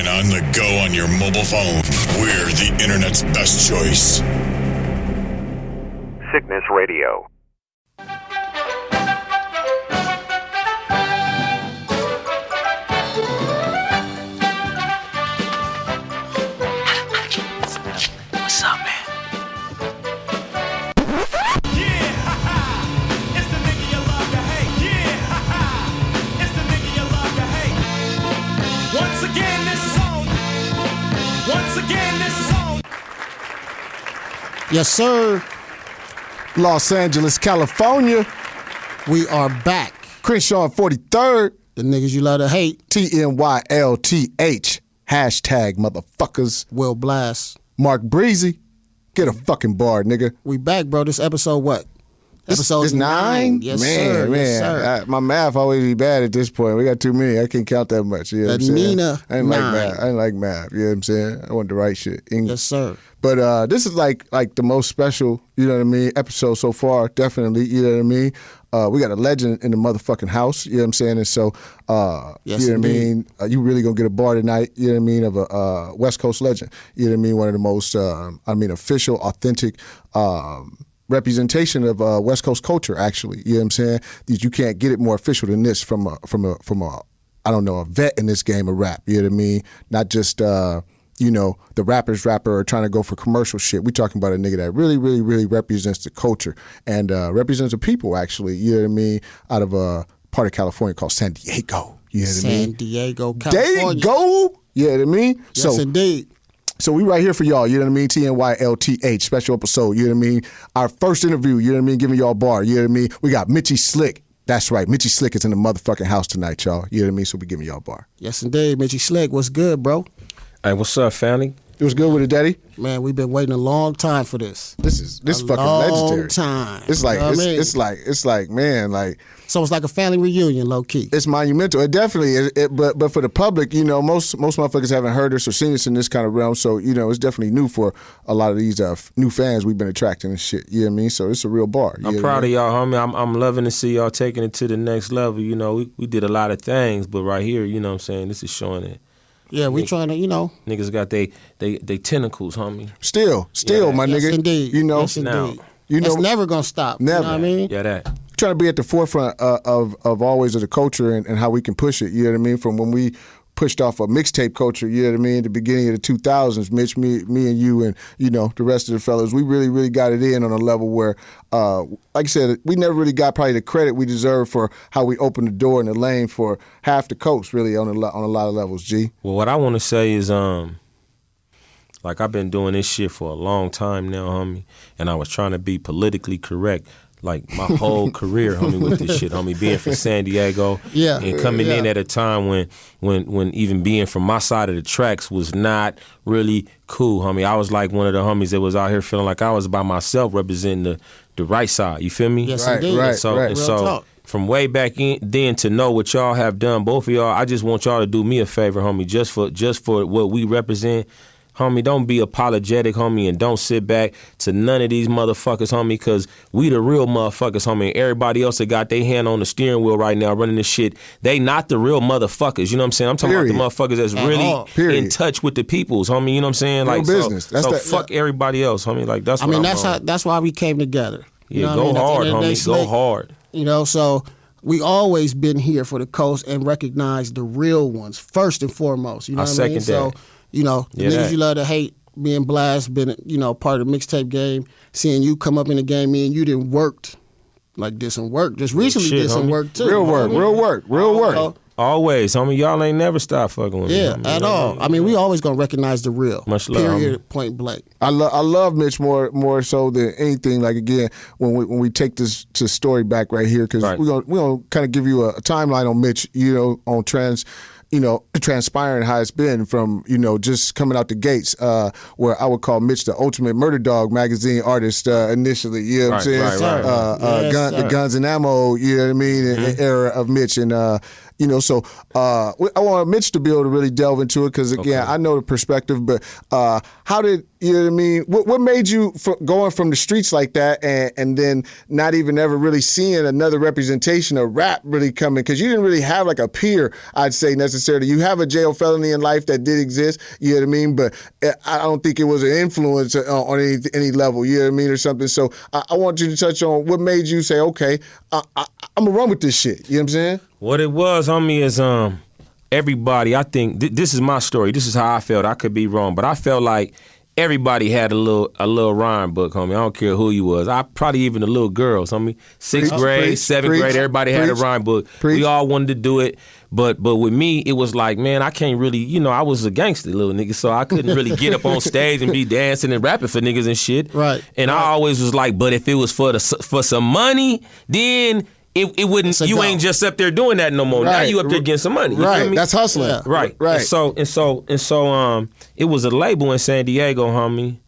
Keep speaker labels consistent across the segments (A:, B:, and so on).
A: and on the go on your mobile phone. We're the internet's best choice.
B: Siccness Radio.
C: What's up, man?
D: Yes, sir.
E: Los Angeles, California.
D: We are back.
E: Crenshaw 43rd.
D: The niggas you love to hate.
E: TNYLTH. Hashtag motherfuckers.
D: Will Blast.
E: Mark Breezy. Get a fucking bar, nigga.
D: We back, bro. This episode what?
E: Episode 9?
D: Yes,
E: man,
D: sir.
E: Man.
D: Yes, sir.
E: My math always be bad at this point. We got too many. I can't count that much. You know what I'm saying?
D: Nina
E: I ain't
D: 9.
E: like math. I ain't like math. You know what I'm saying? I want the right shit. English.
D: Yes, sir.
E: But this is like the most special, you know what I mean, episode so far, definitely, you know what I mean? We got a legend in the motherfucking house, you know what I'm saying? And so,
D: yes,
E: you know what I
D: indeed.
E: mean? You really gonna get a bar tonight, you know what I mean, of a West Coast legend. You know what I mean? One of the most, official, authentic, representation of West Coast culture, actually. You know what I'm saying? You can't get it more official than this from a a vet in this game of rap. You know what I mean? Not just the rapper are trying to go for commercial shit. We talking about a nigga that really, really, really represents the culture and represents the people, actually. You know what I mean? Out of a part of California called San Diego. You know what I mean?
D: San Diego, California.
E: There you go. You know what I mean?
D: Yes, indeed.
E: So we right here for y'all, you know what I mean? TNYLTH, special episode, you know what I mean? Our first interview, you know what I mean? Giving y'all a bar, you know what I mean? We got Mitchy Slick. That's right, Mitchy Slick is in the motherfucking house tonight, y'all. You know what I mean? So we giving y'all a bar.
D: Yes, indeed. Mitchy Slick, what's good, bro?
F: Hey, what's up, family?
E: It was good with it, Daddy.
D: Man, we've been waiting a long time for this.
E: This is fucking
D: long
E: legendary.
D: Time.
E: It's like
D: You know what I mean?
E: it's like man, like
D: So it's like a family reunion, low key.
E: it's monumental. It definitely is. But for the public, you know, most motherfuckers haven't heard us or seen us in this kind of realm. So you know, it's definitely new for a lot of these new fans we've been attracting and shit. You know what I mean? So it's a real bar.
F: I'm proud of y'all, homie. I'm loving to see y'all taking it to the next level. You know, we did a lot of things, but right here, you know what I'm saying, this is showing it.
D: Yeah, we trying to,
F: Niggas got they tentacles, homie.
E: Still, my
D: yes,
E: nigga.
D: indeed.
E: You know,
D: Yes, indeed.
E: you know,
D: It's never going to stop.
E: Never.
D: You know what I mean?
F: Yeah, that.
E: trying to be at the forefront of always of the culture and how we can push it. You know what I mean? From when we pushed off a mixtape culture, you know what I mean, at the beginning of the 2000s, Mitch, me and you and, the rest of the fellas, we really, really got it in on a level where, like I said, we never really got probably the credit we deserve for how we opened the door and the lane for half the coast, really, on a lot of levels, G.
F: Well, what I want to say is, like, I've been doing this shit for a long time now, homie, and I was trying to be politically correct, like, my whole career, homie, with this shit, homie, being from San Diego, and coming in at a time when even being from my side of the tracks was not really cool, homie. I was like one of the homies that was out here feeling like I was by myself representing the right side, you feel me?
D: Yes,
E: Right,
D: indeed.
E: right.
F: And so from way back then to know what y'all have done, both of y'all, I just want y'all to do me a favor, homie, just for what we represent. Homie, don't be apologetic, homie, and don't sit back to none of these motherfuckers, homie, because we the real motherfuckers, homie. Everybody else that got their hand on the steering wheel right now running this shit, they not the real motherfuckers, you know what I'm saying? I'm talking about the motherfuckers that's really in touch with the peoples, homie, you know what I'm saying?
E: Real
F: Like,
E: business.
F: So fuck everybody else, homie. Like, that's what
D: that's why we came together. You
F: Yeah,
D: know
F: go
D: what I mean?
F: hard,
D: At the end of the day,
F: homie, go
D: Slick,
F: hard.
D: So we always been here for the coast and recognize the real ones first and foremost. You know
F: I
D: what I mean?
F: second
D: So,
F: that.
D: the niggas you love to hate, being Blast, been part of the mixtape game, seeing you come up in the game, me and you done worked, like did some work. Just recently
F: shit,
D: did some
F: homie.
D: work too.
E: Real work.
F: Always, homie. Y'all ain't never stop fucking with me.
D: Yeah,
F: homie.
D: at all. I mean, we always gonna recognize the real.
F: Much love,
D: Period.
F: homie.
D: Point blank.
E: I love Mitch more so than anything. Like, again, when we take this story back right here, because we're gonna kind of give you a timeline on Mitch, on transpiring how it's been from, just coming out the gates, where I would call Mitch the ultimate Murder Dog magazine artist initially, you know what I'm saying?
F: Right.
E: The Guns and Ammo, you know what I mean, era of Mitch. And, so I want Mitch to be able to really delve into it because, again, I know the perspective, but how did You know what I mean? What made you going from the streets like that and then not even ever really seeing another representation of rap really coming? Because you didn't really have like a peer, I'd say, necessarily. You have a jail felony in life that did exist, you know what I mean? But I don't think it was an influence on any level, you know what I mean, or something. So I want you to touch on what made you say, okay, I'm going to run with this shit. You know what I'm saying?
F: What it was, homie, is everybody, I think, this is my story. This is how I felt. I could be wrong, but I felt like everybody had a little rhyme book, homie. I don't care who you was. I probably even the little girls, homie. Sixth grade, seventh grade, everybody had a rhyme book. We all wanted to do it. But with me, it was like, man, I can't really, I was a gangster little nigga, so I couldn't really get up on stage and be dancing and rapping for niggas and shit.
D: Right.
F: And I always was like, but if it was for some money, then it wouldn't. You ain't just up there doing that no more. Right. Now you up there getting some money. You feel me?
E: That's hustling.
F: Yeah. Right.
E: Right.
F: And so it was a label in San Diego, homie,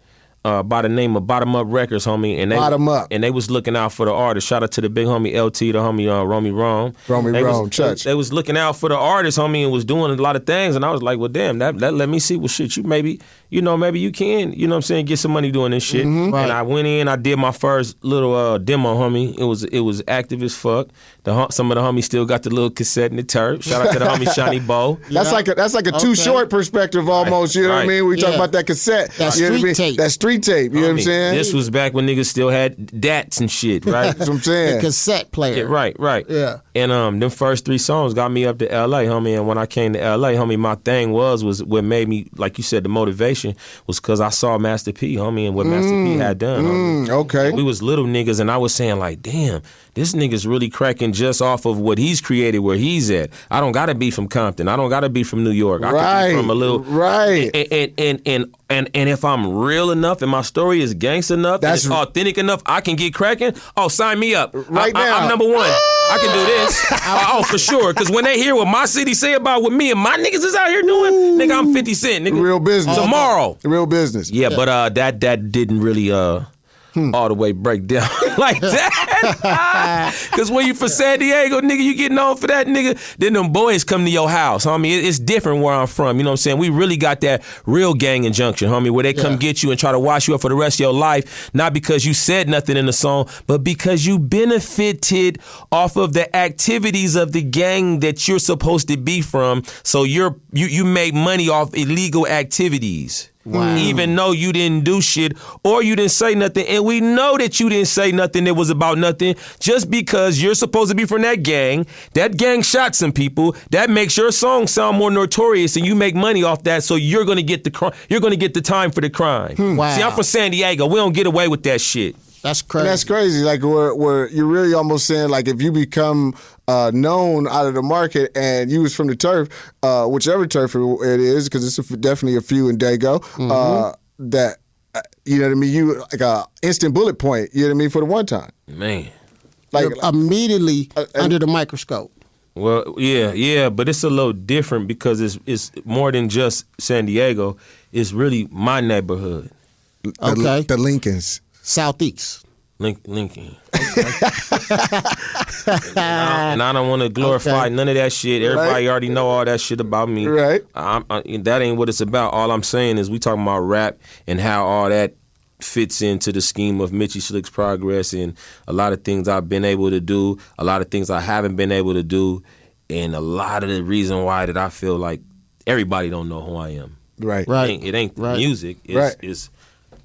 F: by the name of Bottom Up Records, homie. And
E: Bottom Up.
F: And they was looking out for the artists. Shout out to the big homie LT, the homie Romy Rome.
E: Church.
F: They was looking out for the artists, homie, and was doing a lot of things. And I was like, well, damn, that let me see what shit you maybe you can, what I'm saying, get some money doing this shit.
E: Mm-hmm.
D: Right.
F: And I went in, I did my first little demo, homie. It was active as fuck. Some of the homies still got the little cassette in the turf. Shout out to the homie Shawnee Bo.
E: That's like a too short perspective almost. You know what I mean? We talk about that cassette.
D: That street tape.
E: That street tape. You know what I'm saying?
F: This was back when niggas still had DATs and shit, right?
E: That's what I'm saying.
D: The cassette player.
F: Yeah, right.
D: Yeah.
F: And them first 3 songs got me up to LA, homie. And when I came to LA, homie, my thing was what made me, like you said, the motivation was because I saw Master P, homie, and what Master P had done. Homie.
E: Okay.
F: We was little niggas, and I was saying like, damn, this nigga's really cracking just off of what he's created where he's at. I don't gotta be from Compton. I don't gotta be from New York. I can be from a little And if I'm real enough and my story is gangster enough, that's and it's authentic enough, I can get cracking. Oh, sign me up.
E: Right now.
F: I'm number one. I can do this. Oh, for sure. Because when they hear what my city say about what me and my niggas is out here doing, nigga, I'm 50 Cent, nigga.
E: Real business.
F: Tomorrow.
E: Real business.
F: Yeah, but that didn't really all the way break down like that. Because when you from San Diego, nigga, you getting on for that, nigga, then them boys come to your house, homie. It's different where I'm from, you know what I'm saying? We really got that real gang injunction, homie, where they come get you and try to wash you up for the rest of your life, not because you said nothing in the song, but because you benefited off of the activities of the gang that you're supposed to be from, so you make money off illegal activities. Wow. Even though you didn't do shit or you didn't say nothing, and we know that you didn't say nothing that was about nothing, just because you're supposed to be from that gang shot some people, that makes your song sound more notorious, and you make money off that, so you're gonna get the time for the crime.
D: Wow.
F: See, I'm from San Diego. We don't get away with that shit.
D: That's crazy.
E: And that's crazy. Like where you're really almost saying, like, if you become known out of the market and you was from the turf, whichever turf it is, because it's definitely a few in Dago, that you know what I mean. You like a instant bullet point. You know what I mean, for the one time.
F: Man,
E: like
D: you're immediately under the microscope.
F: Well, yeah, but it's a little different because it's more than just San Diego. It's really my neighborhood.
D: Okay,
E: the Lincolns.
D: Southeast.
F: Lincoln. and I don't want to glorify none of that shit. Everybody already know all that shit about me.
E: Right.
F: That ain't what it's about. All I'm saying is we talking about rap and how all that fits into the scheme of Mitchy Slick's progress and a lot of things I've been able to do, a lot of things I haven't been able to do, and a lot of the reason why that I feel like everybody don't know who I am.
E: Right.
F: It ain't the music. It's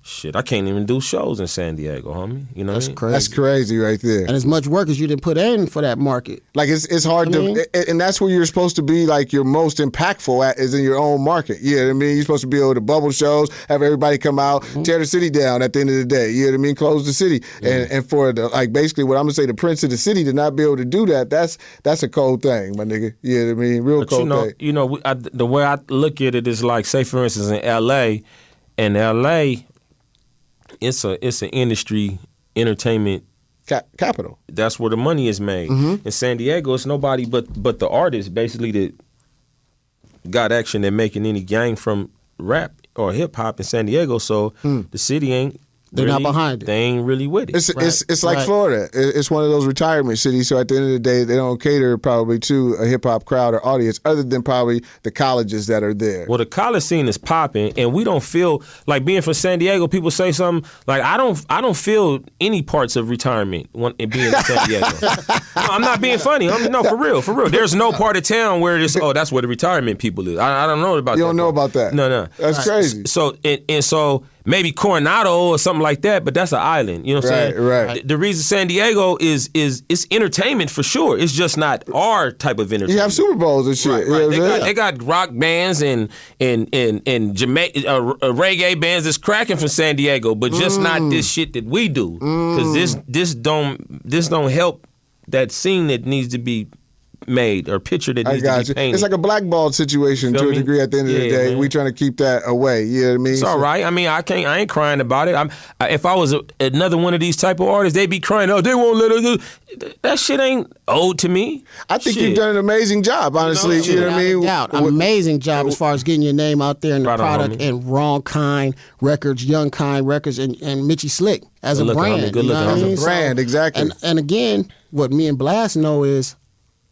F: shit, I can't even do shows in San Diego, homie. You know
D: that's
F: what I mean?
D: crazy.
E: That's crazy right there.
D: And as much work as you didn't put in for that market.
E: Like it's hard and that's where you're supposed to be like your most impactful at is in your own market. You know what I mean? You're supposed to be able to bubble shows, have everybody come out, tear the city down at the end of the day. You know what I mean? Close the city. And for the like basically what I'm gonna say, the prince of the city to not be able to do that, that's a cold thing, my nigga. You know what I mean? Real
F: but
E: cold thing.
F: You know, the way I look at it is like, say for instance in LA, it's an industry, entertainment
E: capital.
F: That's where the money is made. In San Diego, it's nobody but the artists basically that got action at making any gang from rap or hip hop in San Diego. So the city ain't
D: They're not behind it.
F: They ain't really with it.
E: It's like Florida. It's one of those retirement cities. So at the end of the day, they don't cater probably to a hip hop crowd or audience, other than probably the colleges that are there.
F: Well, the college scene is popping, and we don't feel like being from San Diego. People say something like, I don't feel any parts of retirement being in San Diego. No, I'm not being funny. No, for real. There's no part of town where it's that's where the retirement people is. I don't know about that.
E: You don't know about that?
F: No.
E: That's crazy.
F: So so maybe Coronado or something like that, but that's an island. You know what I'm saying?
E: Right.
F: The reason San Diego is it's entertainment for sure. It's just not our type of entertainment.
E: You have Super Bowls and shit.
F: Right.
E: You know what I'm saying?
F: They got rock bands and Jamaica reggae bands that's cracking from San Diego, but just not this shit that we do. Because this don't help that scene that needs to be made or picture that needs to be painted.
E: It's like a blackballed situation to a degree at the end of the day. Man. We trying to keep that away. You know what I mean?
F: It's all right. I mean, I ain't crying about it. If I was another one of these type of artists, they'd be crying, oh, they won't let us do. That shit ain't owed to me.
E: I think you've done an amazing job, honestly. You know what I mean?
D: Amazing job as far as getting your name out there in the product and Wrong Kind Records, Young Kind Records, and Mitchy Slick as a brand.
F: Good looking.
E: As a brand, exactly.
D: And again, what me and Blast know is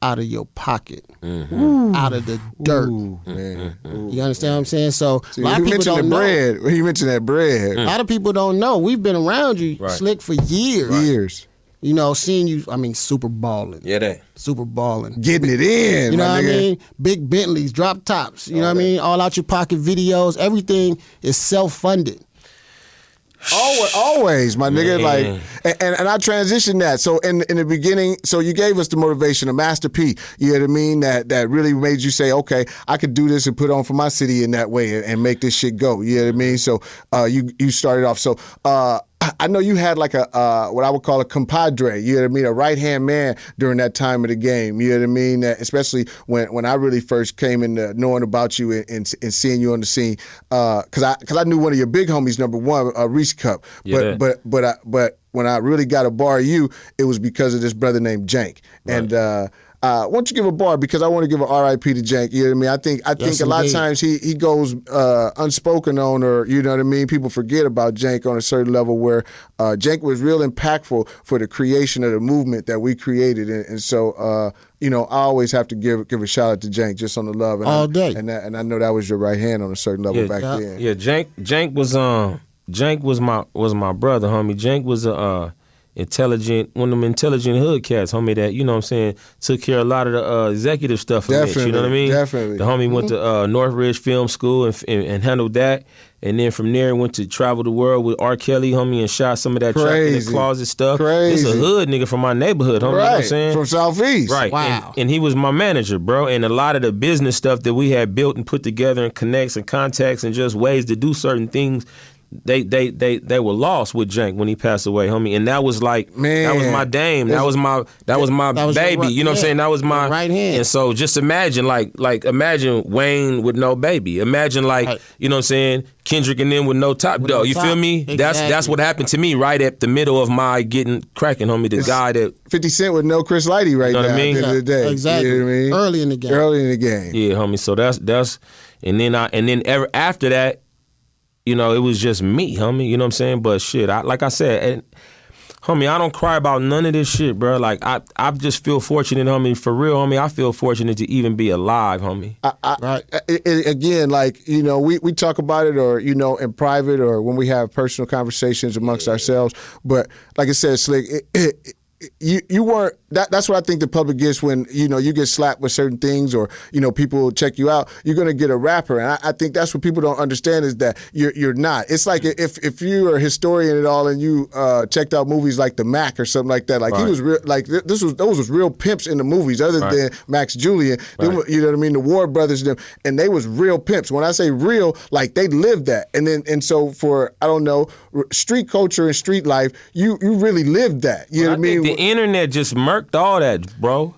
D: out of your pocket, out of the dirt.
E: Man.
D: You understand what I'm saying? So a lot of people don't know.
E: You mentioned that bread.
D: A lot of people don't know. We've been around you, Slick, for years. You know, seeing you, super balling.
F: Yeah, that.
D: Super balling.
E: Getting it in,
D: you know what
E: nigga.
D: I mean? Big Bentleys, drop tops. You know what I mean? All out your pocket videos. Everything is self-funded.
E: Always, my nigga. Like, and I transitioned that. So in the beginning, so you gave us the motivation, a Master P. You know what I mean? That really made you say, okay, I could do this and put on for my city in that way and make this shit go. You know what I mean? So you started off. So I know you had like a what I would call a compadre. You know what I mean? A right hand man during that time of the game. You know what I mean? Especially when I really first came into knowing about you and seeing you on the scene. Because I knew one of your big homies, number one, Reese Cup. But when I really got a bar of you, it was because of this brother named Jank. Right. And why don't you give a bar, because I want to give an R.I.P. to Jank. You know what I mean? I think a lot of times he goes unspoken on, or you know what I mean. People forget about Jank on a certain level, where Jank was real impactful for the creation of the movement that we created, and so. I always have to give a shout out to Jank just on the love and
D: all day,
E: and I know that was your right hand on a certain level back then.
F: Yeah, Jank was my brother, homie. Jank was one of them intelligent hood cats, homie, that, you know what I'm saying, took care of a lot of the executive stuff for Mitch, you know what I mean?
E: Definitely.
F: The homie went to Northridge Film School and handled that. And then from there, went to travel the world with R. Kelly, homie, and shot some of that track in the closet stuff.
E: Crazy.
F: It's a hood nigga from my neighborhood, homie, you know what I'm saying?
E: From Southeast.
F: Right.
D: Wow.
F: And he was my manager, bro. And a lot of the business stuff that we had built and put together, and connects and contacts and just ways to do certain things, they were lost with Jank when he passed away, homie. And that was like,
E: man,
F: that was my dame. That was my baby. You know what I'm saying? That was my
D: right hand.
F: And so just imagine, like imagine Wayne with no baby. Imagine you know what I'm saying, Kendrick and them with no top dog. You feel me?
D: Exactly.
F: That's what happened to me right at the middle of my getting cracking, homie. The guy that
E: 50 Cent with no Chris Lighty right now.
F: What I mean?
E: At the end of the day.
D: Exactly.
E: You know what I mean?
D: Early in the game.
F: Yeah, homie. So that's and then ever after that, you know, it was just me, homie. You know what I'm saying? But shit, like I said, homie, I don't cry about none of this shit, bro. Like I just feel fortunate, homie. For real, homie, I feel fortunate to even be alive, homie.
E: Right. Again, like, you know, we talk about it, or, you know, in private, or when we have personal conversations amongst ourselves. But like I said, Slick, you weren't. That's what I think the public gets when, you know, you get slapped with certain things, or, you know, people check you out. You're gonna get a rapper, and I think that's what people don't understand, is that you're not. It's like if you are a historian at all and you checked out movies like The Mac or something like that. Like, right. He was real. Like those was real pimps in the movies, other right. than Max Julian. Right. Them, you know what I mean? The Ward brothers, them, and they was real pimps. When I say real, like, they lived that. And so for, I don't know, street culture and street life, you really lived that. You know what I mean?
F: The internet just murked all that, bro.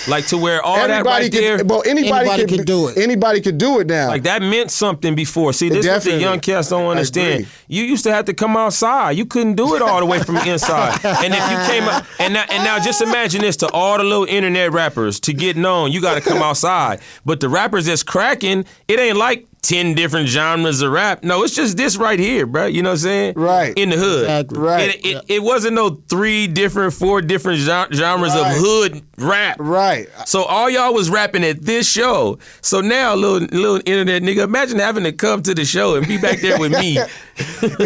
F: Like, to where all
E: everybody
F: that right there.
E: Well, anybody can do it. Anybody could do it now.
F: Like, that meant something before. See, this is what the young cats don't understand. You used to have to come outside. You couldn't do it all the way from the inside. And if you came up, and now just imagine this, to all the little internet rappers, to get known, you got to come outside. But the rappers that's cracking, it ain't like 10 different genres of rap. No, it's just this right here, bro. You know what I'm saying?
E: Right.
F: In the hood.
D: Exactly.
E: Right.
F: It wasn't no 4 different genres of hood rap.
E: Right.
F: So all y'all was rapping at this show. So now, little internet nigga, imagine having to come to the show and be back there with me.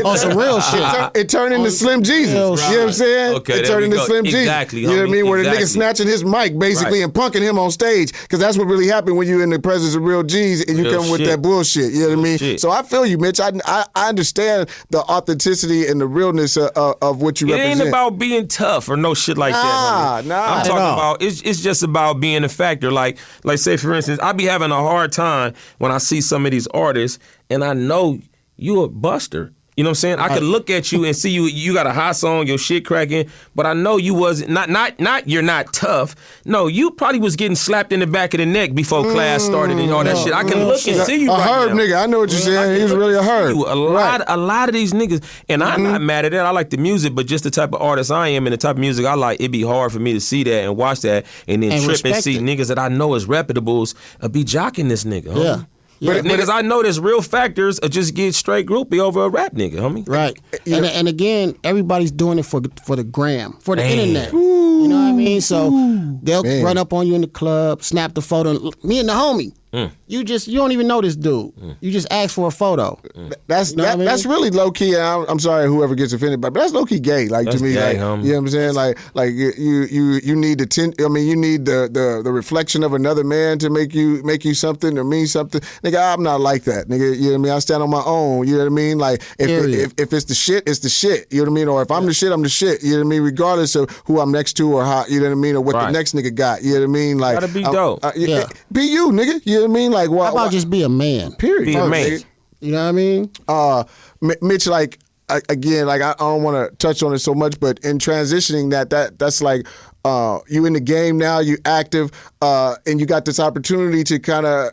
D: On some real shit.
E: It turned into Slim Jesus.
D: Real
E: You know what I'm saying?
F: Okay,
E: it
F: there
E: turned
F: we
E: into
F: go.
E: Slim Jesus.
F: Exactly,
E: You know what I
F: homie.
E: mean? Where the
F: Exactly.
E: nigga snatching his mic basically
F: Right.
E: and punking him on stage. Because that's what really happened when you in the presence of real G's and you
F: Real
E: come with
F: shit.
E: that bullshit. You know what I mean?
F: Shit.
E: So I feel you, Mitch. I understand the authenticity and the realness of what you
F: It
E: represent.
F: ain't about being tough or no shit like that. homie.
E: Nah,
F: I'm
E: not
F: talking
D: at all.
F: about it's just about being a factor. Like say for instance, I be having a hard time when I see some of these artists and I know you a buster. You know what I'm saying? I could look at you and see you got a hot song, your shit cracking, but I know you wasn't not you're not tough. No, you probably was getting slapped in the back of the neck before class started and all that shit. I can look and see you
E: a
F: right
E: herb
F: now.
E: nigga. I know what you're saying. He was really a herb.
F: A lot of these niggas, and I'm not mad at that. I like the music, but just the type of artist I am and the type of music I like, it'd be hard for me to see that and watch that and then
D: And
F: trip and
D: respect
F: see
D: it.
F: niggas that I know as reputables be jocking this nigga. Homie.
D: Yeah. Yeah.
F: But niggas I know that's real factors just get straight groupie over a rap nigga, homie.
D: Right.
E: You know-
D: And again, everybody's doing it for the gram, for the
F: Man.
D: internet. You know what I mean? So they'll
E: Man.
D: run up on you in the club, snap the photo. Me and the homie. You don't even know this dude. You just ask for a photo.
E: That's
D: You know what I mean?
E: that's really low key. And I'm sorry whoever gets offended, but that's low key gay. Like
F: That's
E: to me,
F: gay,
E: like
F: homie.
E: you know what I'm saying. Like you need you need the reflection of another man to make you something or mean something. Nigga, I'm not like that. Nigga, you know what I mean. I stand on my own. You know what I mean. Like
D: Period.
E: if it's the shit, it's the shit. You know what I mean. Or if I'm the shit, I'm the shit. You know what I mean. Regardless of who I'm next to or how you know what I mean or what
F: Right.
E: the next nigga got. You know what I mean. Like
F: Gotta be dope.
D: Yeah.
E: Be you, nigga. You know what I mean. Like why?
D: How about just be a man?
E: period.
F: Be a
E: First,
F: man.
E: nigga.
D: You know what I mean?
E: Mitch, like again, like I don't want to touch on it so much, but in transitioning that's like you in the game now, you active, and you got this opportunity to kind of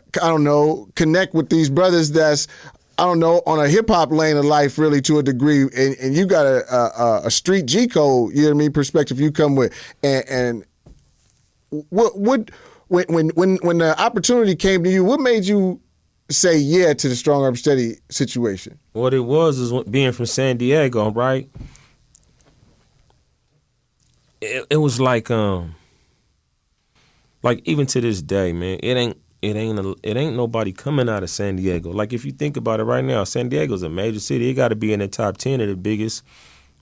E: connect with these brothers that's on a hip hop lane of life really to a degree, and you got a street G code, you know what I mean, perspective you come with, and what when the opportunity came to you, what made you say yeah to the Strong Urban Steady situation?
F: What it was is being from San Diego, right? It was like even to this day, man, it ain't nobody coming out of San Diego. Like if you think about it right now, San Diego's a major city. It got to be in the top 10 of the biggest,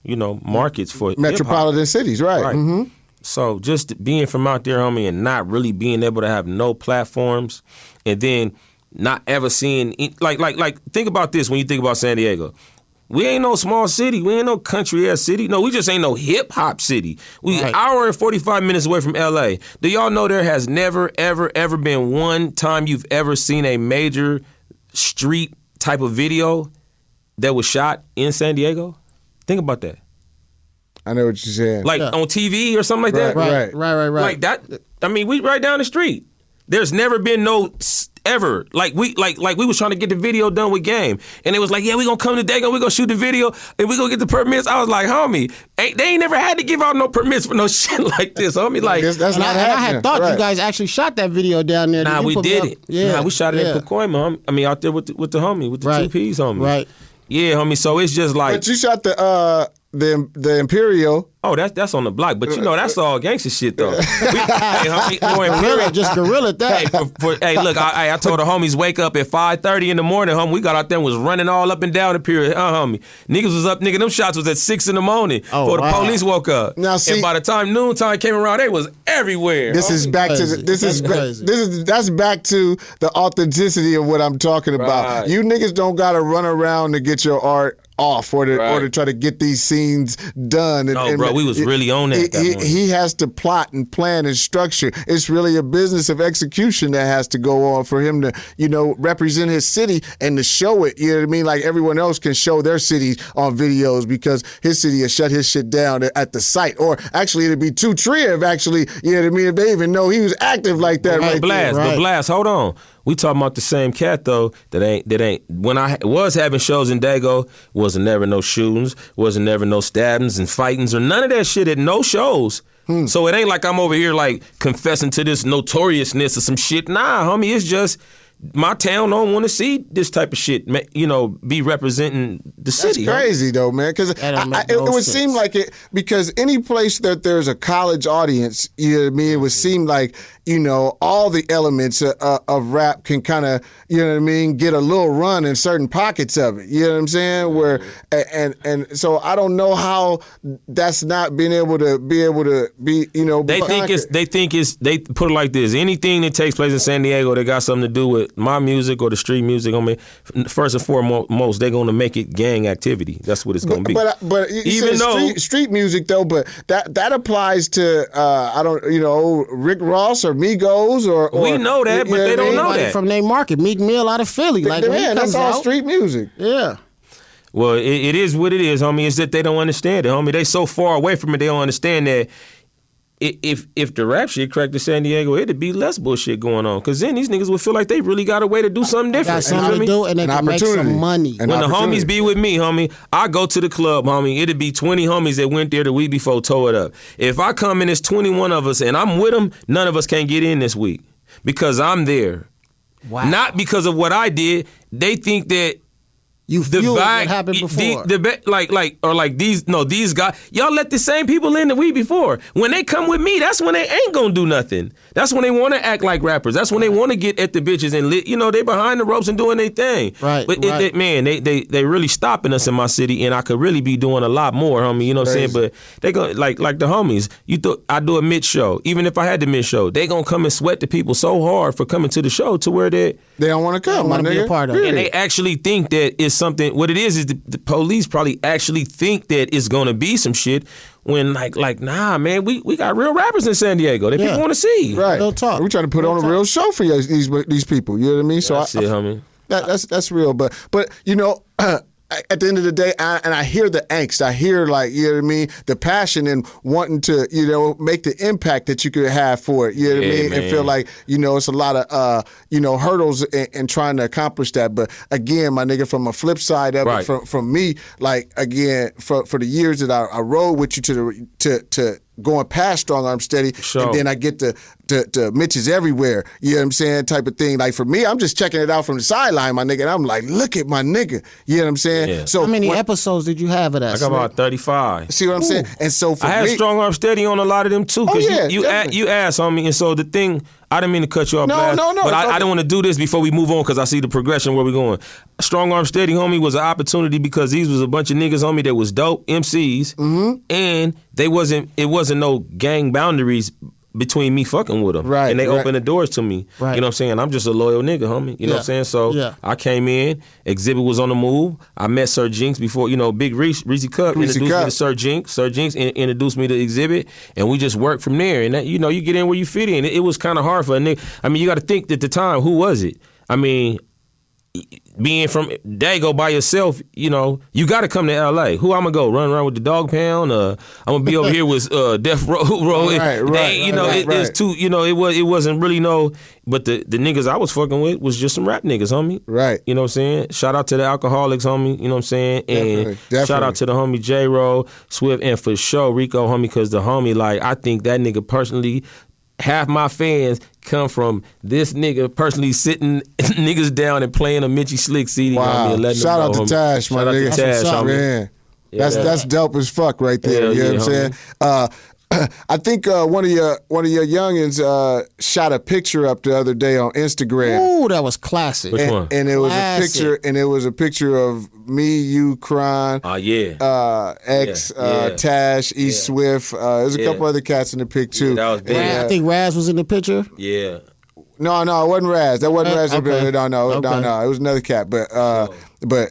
F: markets for
E: Metropolitan cities, right?
F: Right.
E: Mm-hmm.
F: So just being from out there, homie, and not really being able to have no platforms, and then not ever seeing like think about this when you think about San Diego. We ain't no small city. We ain't no country ass city. No, we just ain't no hip hop city. We
D: Right.
F: hour and 45 minutes away from LA. Do y'all know there has never, ever, ever been one time you've ever seen a major street type of video that was shot in San Diego? Think about that.
E: I know what you're saying.
F: Like on TV or something like that?
E: Right.
D: Right.
F: Like that. I mean, we right down the street. There's never been no ever like we was trying to get the video done with Game, and it was like, yeah, we gonna come to Dago, we gonna shoot the video, and we gonna get the permits. I was like, homie, they ain't never had to give out no permits for no shit like this, homie. Like,
E: that's
D: And
E: not
D: I
E: happening.
D: had thought
E: Right.
D: you guys actually shot that video down there.
F: nah,
D: You
F: we
D: put me
F: did
D: up-
F: it.
D: Yeah,
F: Nah, we shot it
D: yeah.
F: in Pacoima, homie. I mean, out there with the homie, with the
D: Right.
F: two P's, homie.
D: Right.
F: Yeah, homie. So it's just like,
E: But you shot the Imperial.
F: oh, that's on the block, but that's all gangster shit though. Hey, homie,
D: Gorilla, just gorilla that.
F: Hey, look, I told the homies wake up at 5:30 in the morning, homie. We got out there and was running all up and down the pier. Homie. Niggas was up, nigga, them shots was at 6 in the morning before the
D: wow.
F: police woke up.
E: Now, see-
F: and by the time noontime came around, they was everywhere.
E: This is back to
D: crazy.
E: that's back to the authenticity of what I'm talking about.
F: Right.
E: You niggas don't gotta run around to get your art off or to
F: Right.
E: try to get these scenes done.
F: No, bro, we was really on that morning.
E: He has to plot and plan and structure. It's really a business of execution that has to go on for him to, represent his city and to show it. You know what I mean? Like everyone else can show their cities on videos because his city has shut his shit down at the site. Or actually, it'd be too true if actually, you know what I mean? If they even know he was active like that right
F: Blast,
E: there.
F: but Blast, hold on. We talking about the same cat though. That ain't. When I was having shows in Dago, wasn't never no shootings, wasn't never no stabbings and fightings or none of that shit at no shows. So it ain't like I'm over here like confessing to this notoriousness or some shit. Nah, homie, it's just my town don't want to see this type of shit, be representing the city.
E: That's crazy though, man. Because it would seem like it, because any place that there's a college audience, you know what I mean, it would seem like, all the elements of rap can kind of, you know what I mean, get a little run in certain pockets of it. You know what I'm saying? Where and so I don't know how that's not being able to be, They put it like this: anything that takes place in San Diego that got something to do with my music or the street music, first and foremost, they're going to make it gang activity. That's what it's going to be. But even though street music though, but that applies to Rick Ross or Migos or
F: we know that, but they don't know that
D: from their market. Meek Mill out of Philly,
E: that's all street music.
D: Yeah.
F: Well, it is what it is, homie. It's that they don't understand it, homie. They so far away from it, they don't understand that. If the rap shit cracked to San Diego, it'd be less bullshit going on. Because then these niggas would feel like they really got a way to do something different.
D: Got something to do, and they can make some money.
F: When the homies be with me, homie, I go to the club, homie. It'd be 20 homies that went there the week before, tore it up. If I come in, it's 21 of us, and I'm with them, none of us can get in this week. Because I'm there.
D: Wow.
F: Not because of what I did. They think that
D: you feel what happened before.
F: These guys, y'all let the same people in the week before. When they come with me, that's when they ain't gonna do nothing. That's when they want to act like rappers. That's when they want to get at the bitches and they behind the ropes and doing their thing.
D: Right.
F: But they really stopping us in my city, and I could really be doing a lot more, homie. You know what I'm saying? But they gonna like the homies. I do a mid show. Even if I had the mid show, they gonna come and sweat the people so hard for coming to the show to where they
E: don't want to come.
D: Want to be a part of it.
F: And they actually think that it's something. What it is the police probably actually think that it's gonna be some shit when nah, man, we got real rappers in San Diego that people want to see.
E: Right.
D: Real talk.
E: We're trying to put on a real show for these people. You know what I mean? So
F: that's it, homie.
E: That's real. But at the end of the day, I hear the angst. I hear, you know what I mean, the passion and wanting to, make the impact that you could have for it. You know what I mean?
F: Man.
E: And feel like, it's a lot of, hurdles in trying to accomplish that. But again, my nigga, from a flip side of it, from me, again, for the years that I rode with you to going past Strong Arm Steady,
F: sure.
E: And then I get to Mitch's everywhere, you know what I'm saying, type of thing. For me, I'm just checking it out from the sideline, my nigga, and I'm like, look at my nigga, you know what I'm saying?
F: Yeah.
E: So
D: how many episodes did you have of that?
F: I got about 35.
E: See what I'm saying? And so for
F: I had Strong Arm Steady on a lot of them too, because you asked on me, and so the thing, I didn't mean to cut you off.
E: No,
F: but I didn't want to do this before we move on because I see the progression where we're going. Strong Arm Steady, homie, was an opportunity because these was a bunch of niggas, homie, that was dope MCs, and it wasn't no gang boundaries between me fucking with them.
E: Right.
F: And they opened the doors to me.
D: Right.
F: You know what I'm saying? I'm just a loyal nigga, homie. You know what I'm saying? So I came in, Exhibit was on the move. I met Sir Jinx before, Big Reese Cup introduced me to Sir Jinx. Sir Jinx introduced me to Exhibit, and we just worked from there. And that, you get in where you fit in. It was kind of hard for a nigga. I mean, you got to think at the time, who was it? I mean, being from Dago by yourself, you got to come to L.A. Who I'm going to go? Run around with the Dog Pound? I'm going to be over here with Death Row. It's too, it wasn't really but the niggas I was fucking with was just some rap niggas, homie.
E: Right.
F: You know what I'm saying? Shout out to the Alcoholics, homie. You know what I'm saying? And shout out to the homie J-Ro, Swift, and for sure Rico, homie, because the homie, I think that nigga personally, half my fans come from this nigga personally sitting niggas down and playing a Mitchy Slick CD.
E: Wow. Shout out to Tash, my nigga.
F: Shout out to Tash,
E: man. That's dope as fuck right there. You know what I'm saying? I think one of your youngins shot a picture up the other day on Instagram.
D: Ooh, that was classic.
F: Which one?
E: And it was a picture of me, you, Kron, X, Tash, E Swift. There's a couple other cats in the pic too.
F: Yeah, that was big.
D: I think Raz was in the picture.
F: Yeah.
E: No, it wasn't Raz. That wasn't Raz.
D: Okay.
E: No, it was another cat. But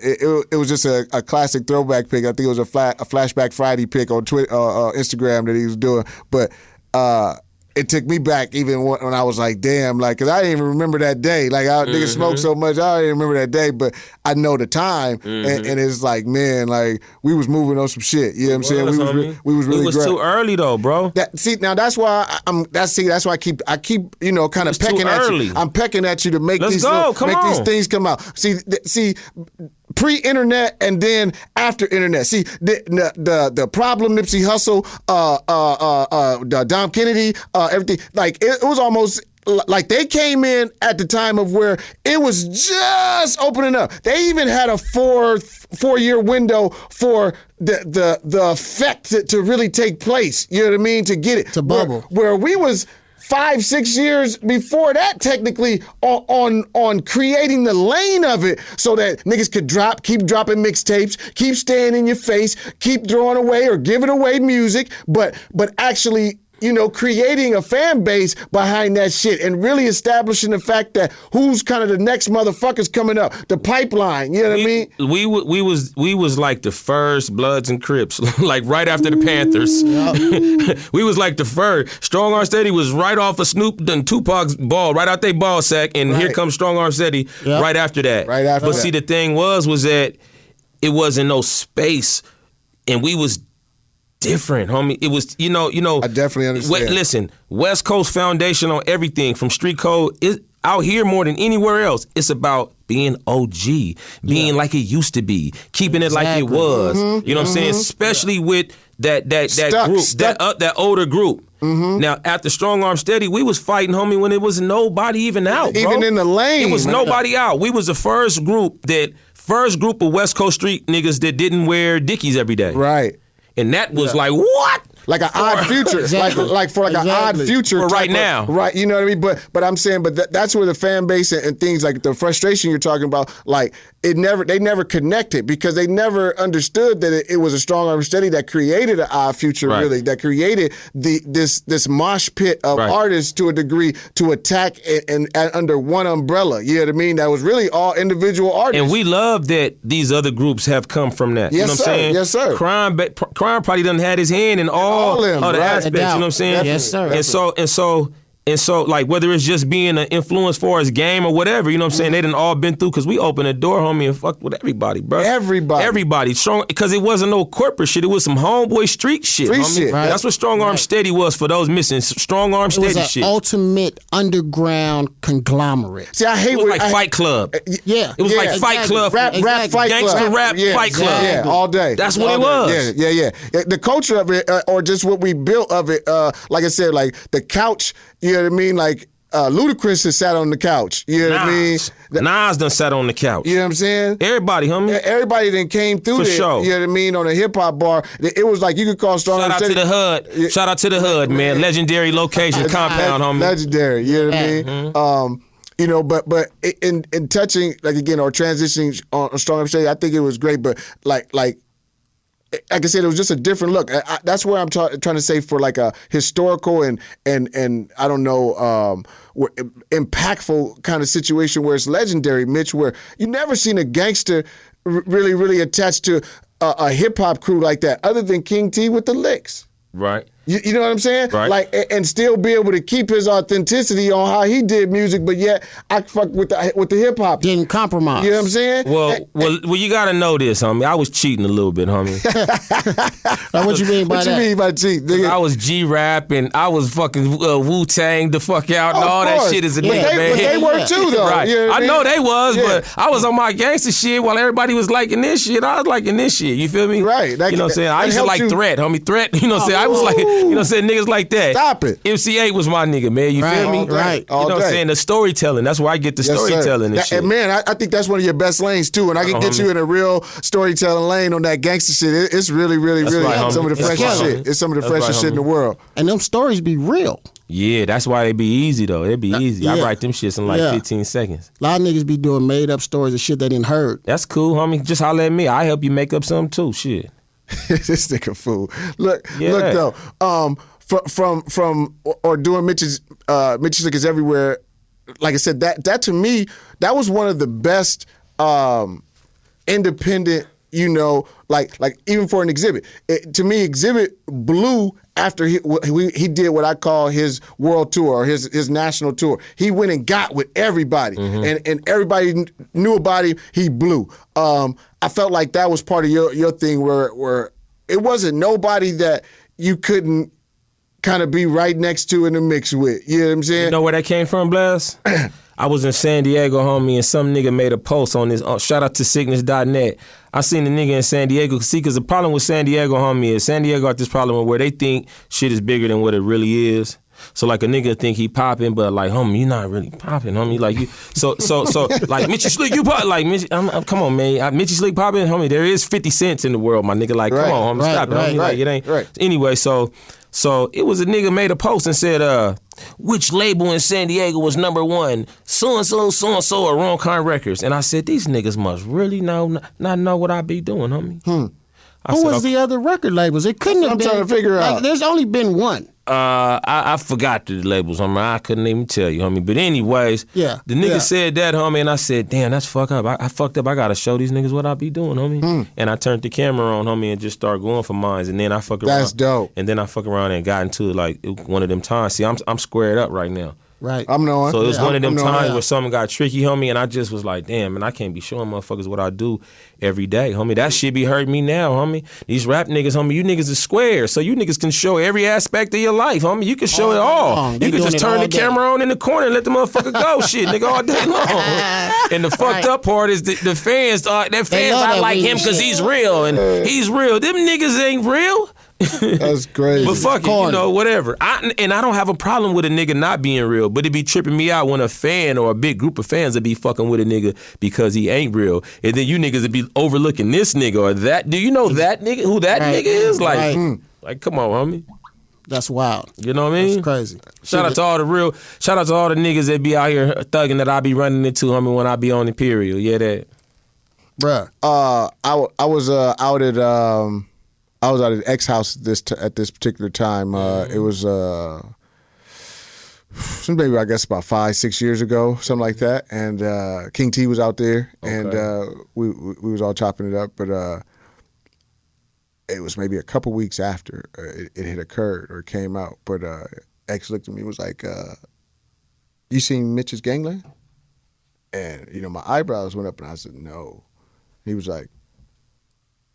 E: it was just a classic throwback pic. I think it was a Flashback Friday pic on Twitter, Instagram that he was doing. But it took me back even when I was like, damn, because I didn't even remember that day. Niggas smoked so much, I didn't remember that day, but I know the time, and it's like, man, we was moving on some shit. You know what I'm saying? We was really.
F: It was too early though, bro.
E: Now that's why that's why I keep kind of pecking at you. I'm pecking at you to make these things come out. See. Pre-internet and then after internet. See the problem, Nipsey Hussle, Dom Kennedy, everything. It was almost like they came in at the time of where it was just opening up. They even had a four-year window for the effect to really take place. You know what I mean? To get it
D: to bubble.
E: Where we was 5-6 years before that, technically, on creating the lane of it so that niggas could keep dropping mixtapes, keep staying in your face, keep throwing away or giving away music, but actually, you know, creating a fan base behind that shit and really establishing the fact that who's kind of the next motherfuckers coming up, the pipeline. You know what I mean?
F: We was like the first Bloods and Crips, like right after the Panthers. We was like the first. Strong Arm Steady was right off of Snoop and Tupac's ball, right out their ball sack, and here comes Strong Arm Steady right after that.
E: Right after
F: but
E: that.
F: see, the thing was that it wasn't no space, and we was different, homie. It was, you know.
E: I definitely understand.
F: Listen, West Coast foundation on everything from street code is out here more than anywhere else. It's about being OG, being like it used to be, keeping it like it was. You know what I'm saying? Especially with that group, that older group. Now, after Strong Arm Steady, we was fighting, homie, when it was nobody even out, bro.
E: Even in the lane.
F: It was nobody out. We was the first group of West Coast street niggas that didn't wear Dickies every day.
E: Right.
F: And that was like, what?
E: Like an odd future, like for an odd future
F: for right
E: type
F: now,
E: right? You know what I mean? But I'm saying, that's where the fan base and things like the frustration you're talking about, like they never connected because they never understood that it was a Strong Arm Steady that created an odd future, really, that created this mosh pit of artists to a degree to attack and under one umbrella. You know what I mean? That was really all individual artists,
F: and we love that these other groups have come from that.
E: Yes,
F: you know what I'm saying?
E: Yes, sir.
F: Crime probably done had his hand in all
E: them,
F: the aspects. You know what I'm saying?
D: Yes, sir.
F: And so, like, whether it's just being an influence for his game or whatever, you know what I'm saying? They done all been through because we opened the door, homie, and fucked with everybody, bro. Everybody. Strong, because it wasn't no corporate shit. It was some homeboy street shit, homie.
E: Shit.
D: Right.
F: That's what Strong Arm Steady was for those missing. Strong Arm Steady
D: It was
F: shit.
D: an ultimate underground conglomerate.
E: See, I hate
F: It was like Fight Club.
D: Yeah.
F: It was like Fight Club.
E: Rap Fight
F: Gangster
E: Club.
F: rap Fight Club.
E: Yeah, all day.
F: That's what it was.
E: Yeah. The culture of it, or just what we built of it, like I said, like the couch, you know what I mean? Like, Ludacris has sat on the couch. You know what I mean?
F: Nas done sat on the couch.
E: You know what I'm saying?
F: Everybody, homie.
E: Everybody that came through
F: For
E: there,
F: sure.
E: you know what I mean, on a hip-hop bar. It was like you could call Strong Arm
F: Shout out
E: Steady.
F: to the hood. Shout out to the hood, man. Legendary location, compound, homie.
E: Legendary, you know what I mean? You know, but in touching, like, again, or transitioning on Strong Arm Steady, I think it was great, but like I said, it was just a different look. That's where I'm trying to say for like a historical and I don't know, impactful kind of situation where it's legendary, Mitch, where you never seen a gangster really attached to a hip hop crew like that, other than King T with the licks.
F: Right.
E: You know what I'm saying?
F: Right.
E: Like, and still be able to keep his authenticity on how he did music, but yet I fuck with the hip hop.
D: Didn't compromise.
E: You know what I'm saying?
F: Well, you gotta know this, homie. I was cheating a little bit, homie.
D: Like, what you mean by
E: What
D: that?
E: you mean by cheat, nigga?
F: I was G-Rap and I was fucking Wu-Tang the fuck out and
E: Of
F: all
E: course.
F: that shit as a
E: But
F: nigga, man.
E: But they were too, though.
F: Right.
E: You know what
F: I know they was,
E: Yeah.
F: but I was on my gangster shit while everybody was liking this shit. I was liking this shit. You feel me?
E: Right. That-
F: you know what I'm saying? I
E: that
F: used to
E: helped
F: like
E: you-
F: Threat, homie. Threat, you know what I'm saying? I was like, you know what I'm saying? Niggas like that.
E: Stop it.
F: MC8 was my nigga, man. You feel me?
E: All day.
D: Right.
E: All
F: You know what I'm
E: day.
F: saying? The storytelling. That's where I get the
E: Yes, sir.
F: storytelling and shit.
E: And man, I think that's one of your best lanes too. And I can get you in a real storytelling lane on that gangster shit. It's really
F: right, homie.
E: some of the
F: That's
E: freshest
F: right,
E: shit.
F: homie.
E: It's some of the
F: That's
E: freshest
F: right,
E: shit in the
F: homie.
E: world.
D: And them stories be real.
F: Yeah, that's why they be easy, though. It'd be easy. I
D: yeah.
F: write them shits in like
D: Yeah.
F: 15 seconds.
D: A lot of niggas be doing made up stories of shit they didn't heard.
F: That's cool, homie. Just holler at me. I help you make up something, too. Shit.
E: This nigga fool. Look
F: Yeah.
E: though. From or doing Mitchy Slick is everywhere. Like I said, that to me, that was one of the best independent. You know, like even for an Exhibit. To me, Exhibit blew after he did what I call his world tour or his national tour. He went and got with everybody, and everybody knew about him. He blew. I felt like that was part of your thing where it wasn't nobody that you couldn't kind of be right next to in the mix with. You know what I'm saying?
F: You know where that came from, Bless? I was in San Diego, homie, and some nigga made a post on this. Shout out to Siccness.net. I seen the nigga in San Diego. See, because the problem with San Diego, homie, is San Diego got this problem where they think shit is bigger than what it really is. So like a nigga think he popping, but like, homie, you not really popping, homie. Like you, so like Mitchy Slick, you pop like Mitchy. Come on, man, Mitchy Slick popping, homie. There is 50 cents in the world, my nigga. Like, come on, homie, stop it, homie. Like it ain't.
E: Right.
F: Anyway, so it was a nigga made a post and said, which label in San Diego was #1? So-and-so, or Wrong Kind Records. And I said, these niggas must really not know what I be doing, homie.
D: Who was the other record labels? It couldn't have been.
E: I'm trying to figure out.
D: There's only been one.
F: I forgot the labels, homie. I couldn't even tell you, homie. But anyways, the nigga said that, homie, and I said, damn, that's fucked up. I fucked up. I gotta show these niggas what I be doing, homie. And I turned the camera on, homie, and just started going for mines. And then I fuck around.
E: That's dope.
F: And then I fuck around and got into like one of them times. See, I'm squared up right now.
D: Right.
E: I'm knowing.
F: So it was one of them times
E: yeah.
F: where something got tricky, homie, and I just was like, damn, man, I can't be showing motherfuckers what I do every day, homie. That shit be hurting me now, homie. These rap niggas, homie, you niggas is square, so you niggas can show every aspect of your life, homie. You can show it all. You can just turn the camera on in the corner and let the motherfucker go, shit, nigga, all day long. And the fucked up part is the fans, I like him because he's real, and he's real. Them niggas ain't real.
E: That's crazy.
F: But fuck it, you know, whatever. I don't have a problem with a nigga not being real, but it be tripping me out when a fan or a big group of fans would be fucking with a nigga because he ain't real. And then you niggas would be overlooking this nigga or that. Do you know that nigga, who that nigga is? Like, like, come on, homie.
D: That's wild.
F: You know what I mean?
D: That's crazy.
F: Shout out to all the niggas that be out here thugging that I be running into, homie, when I be on the period. Yeah, that.
D: Bruh.
E: I was out at X house at this particular time. It was maybe I guess about 5-6 years ago, something like that. And King T was out there, and we was all chopping it up. But it was maybe a couple weeks after it had occurred or came out. But X looked at me and was like, "You seen Mitch's Gangland?" And you know my eyebrows went up, and I said, "No." He was like,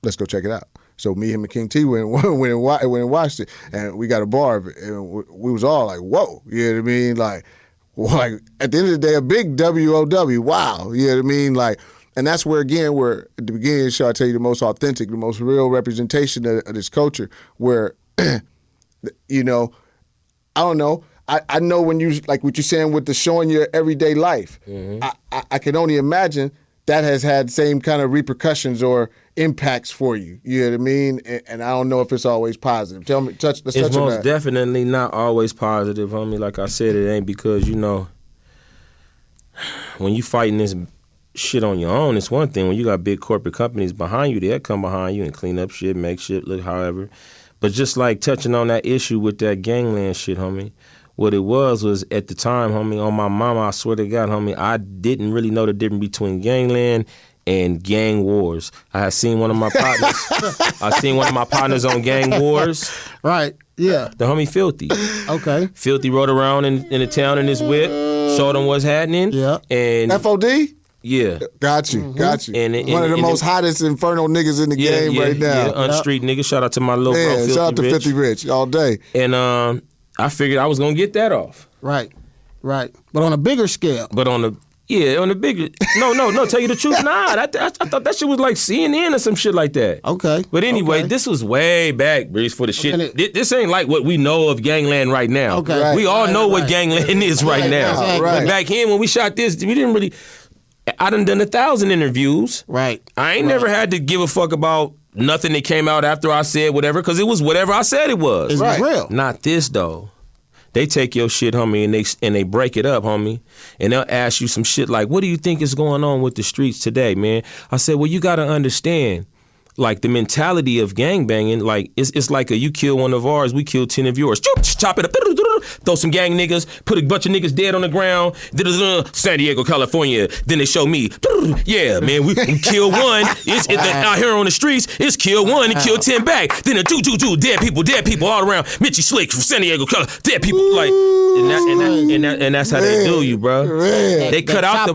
E: "Let's go check it out." So me, him, and King T went and watched it, and we got a bar of it, and we was all like, "Whoa!" You know what I mean? Like at the end of the day, a big WOW. Wow, you know what I mean? Like, and that's where again, where at the beginning of the show, I tell you the most authentic, the most real representation of this culture. Where, you know, I don't know. I know when you like what you're saying with the showing your everyday life. I can only imagine that has had same kind of repercussions or impacts for you. You know what I mean? And I don't know if it's always positive. Let's touch on that.
F: It's most definitely not always positive, homie. Like I said, it ain't because, you know, when you fighting this shit on your own, it's one thing. When you got big corporate companies behind you, they'll come behind you and clean up shit, make shit look however. But just like touching on that issue with that gangland shit, homie, what it was at the time, homie, on my mama, I swear to God, homie, I didn't really know the difference between gangland and gang wars. I had seen one of my partners on Gang Wars.
D: Right, yeah.
F: The homie Filthy.
D: Okay.
F: Filthy rode around in the town in his whip, showed him what's happening.
D: Yeah.
F: And
E: FOD?
F: Yeah.
E: Got you. And one of the most hottest inferno niggas in the game right now.
F: Yeah, unstreet nigga. Shout out to my little bro, Filthy
E: shout out to
F: Rich.
E: 50 Rich all day.
F: And I figured I was going to get that off.
D: Right. But on a bigger scale.
F: On the bigger, no. Tell you the truth, nah. I thought that shit was like CNN or some shit like that.
D: Okay.
F: But anyway, this was way back, Breeze, for the shit. This ain't like what we know of gangland right now.
D: Okay. Right.
F: We all know what gangland is right now.
D: Exactly.
F: But back then when we shot this, we didn't really. I done 1,000 interviews.
D: Right.
F: I ain't never had to give a fuck about nothing that came out after I said whatever, because it was whatever I said it was.
D: It's real.
F: Not this though. They take your shit, homie, and they break it up, homie, and they'll ask you some shit like, what do you think is going on with the streets today, man? I said, well, you got to understand, like, the mentality of gangbanging, like, it's like you kill one of ours, we kill 10 of yours. Chop it up, throw some gang niggas, put a bunch of niggas dead on the ground, San Diego, California, then they show me, yeah, man, we kill one, out here on the streets, it's kill one and kill 10 back, then the two, dead people all around, Mitchy Slick from San Diego, dead people, like, and that's how they do you, bro. They cut out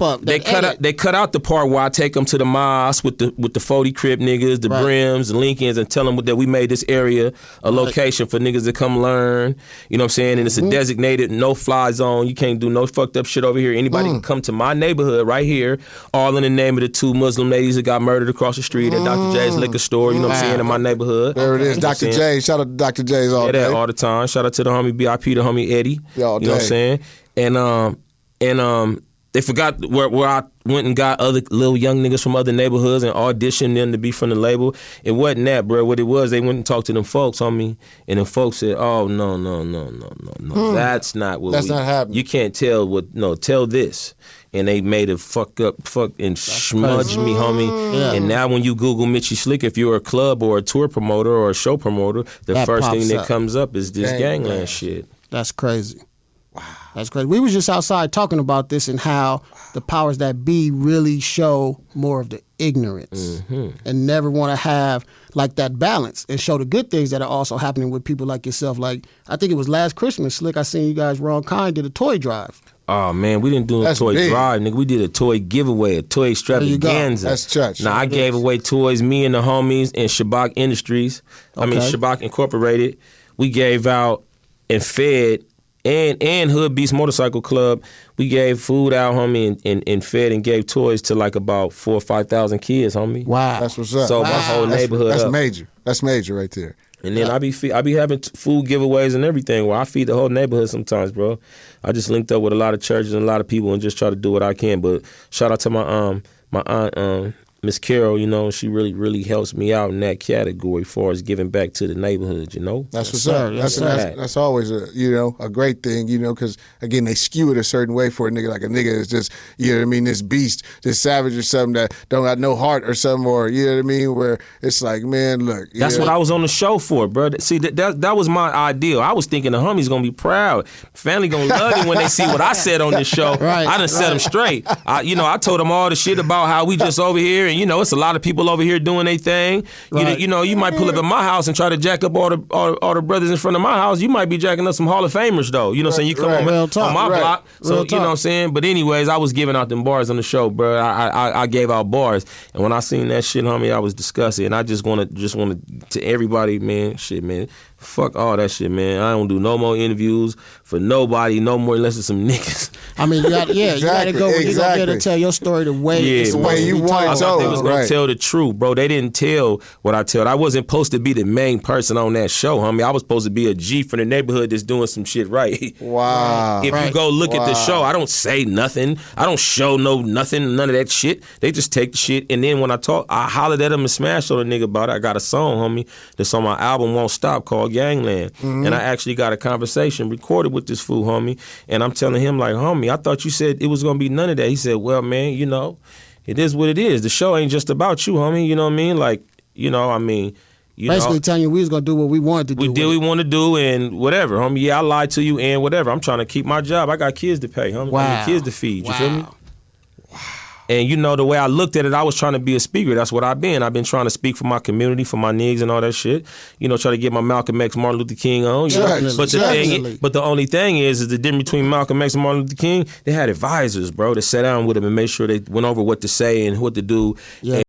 F: the part where I take them to the mosque with the 40 Crip niggas, the Brims and Lincolns and tell them that we made this area a location for niggas to come learn. You know what I'm saying? And it's a designated no-fly zone. You can't do no fucked up shit over here. Anybody can come to my neighborhood right here, all in the name of the 2 Muslim ladies that got murdered across the street at Dr. J's liquor store. You know what I'm saying? In my neighborhood.
E: There it is, Dr. J. Shout out to Dr. J's all day.
F: That all the time. Shout out to the homie BIP, the homie Eddie.
E: All day.
F: You know what I'm saying? And they forgot where I went and got other little young niggas from other neighborhoods and auditioned them to be from the label. It wasn't that, bro. What it was, they went and talked to them folks on me, and them folks said, "Oh no, that's not what.
E: That's not happening.
F: You can't tell what. No, tell this." And they made a fuck and smudged me, homie. Yeah. And now when you Google Mitchy Slick, if you're a club or a tour promoter or a show promoter, the first thing that comes up is this gangland shit.
D: That's crazy. Wow. That's crazy. We was just outside talking about this and how the powers that be really show more of the ignorance and never want to have like that balance and show the good things that are also happening with people like yourself. Like, I think it was last Christmas, Slick, I seen you guys, Wrong Kind, did a toy drive.
F: Oh, man, we didn't do a toy drive, nigga. We did a toy giveaway, a toy extravaganza.
E: That's church.
F: Now, I gave away toys, me and the homies in Shabak Industries. I mean, Shabak Incorporated. We gave out and fed, and Hood Beast Motorcycle Club, we gave food out, homie, and fed and gave toys to like about 4,000 or 5,000 kids, homie.
D: Wow.
E: That's what's up.
F: So my whole neighborhood
E: That's
F: up.
E: major. That's major right there.
F: And then I be having food giveaways and everything where I feed the whole neighborhood sometimes, bro. I just linked up with a lot of churches and a lot of people and just try to do what I can. But shout out to my aunt, Miss Carol, you know, she really, really helps me out in that category as far as giving back to the neighborhood, you know?
E: That's what's up. That's always a great thing, you know, because, again, they skew it a certain way for a nigga. Like a nigga is just, you know what I mean, this beast, this savage or something that don't got no heart or something, or, you know what I mean, where it's like, man, look.
F: That's what I was on the show for, bro. See, that was my ideal. I was thinking the homies going to be proud. Family going to love it when they see what I said on this show. I done set them straight. I told them all the shit about how we just over here, and you know, it's a lot of people over here doing their thing. You know, you might pull up at my house and try to jack up all the brothers in front of my house. You might be jacking up some Hall of Famers though. You know what I'm saying? You come on my block. So you know what I'm saying? But anyways, I was giving out them bars on the show, bro. I gave out bars. And when I seen that shit, homie, I was disgusted. And I just wanted to everybody, man, shit, man. Fuck all that shit, man. I don't do no more interviews for nobody, no more unless it's some niggas.
D: I mean, you gotta go. You gotta be able to tell your story the way it's supposed to be told.
F: I thought they was gonna tell the truth, bro. They didn't tell what I told. I wasn't supposed to be the main person on that show, homie. I was supposed to be a G from the neighborhood that's doing some shit right.
E: Wow.
F: If you go look at the show, I don't say nothing. I don't show nothing, none of that shit. They just take the shit, and then when I talk, I hollered at them and smashed on a nigga about it. I got a song, homie, that's on my album Won't Stop called Gangland. And I actually got a conversation recorded with this fool, homie, and I'm telling him like, homie, I thought you said it was gonna be none of that. He said, well, man, you know, it is what it is. The show ain't just about you, homie. You know what I mean? Like, you know, I mean,
D: basically telling you we was gonna do what we wanted to do.
F: We did what we want to do and whatever, homie. Yeah, I lied to you and whatever. I'm trying to keep my job. I got kids to pay, homie. I got kids to feed. You feel me? And you know, the way I looked at it, I was trying to be a speaker. That's what I've been. I've been trying to speak for my community, for my niggas and all that shit. You know, try to get my Malcolm X, Martin Luther King on. But the only thing is the difference between Malcolm X and Martin Luther King, they had advisors, bro, that sat down with them and made sure they went over what to say and what to do. Yeah.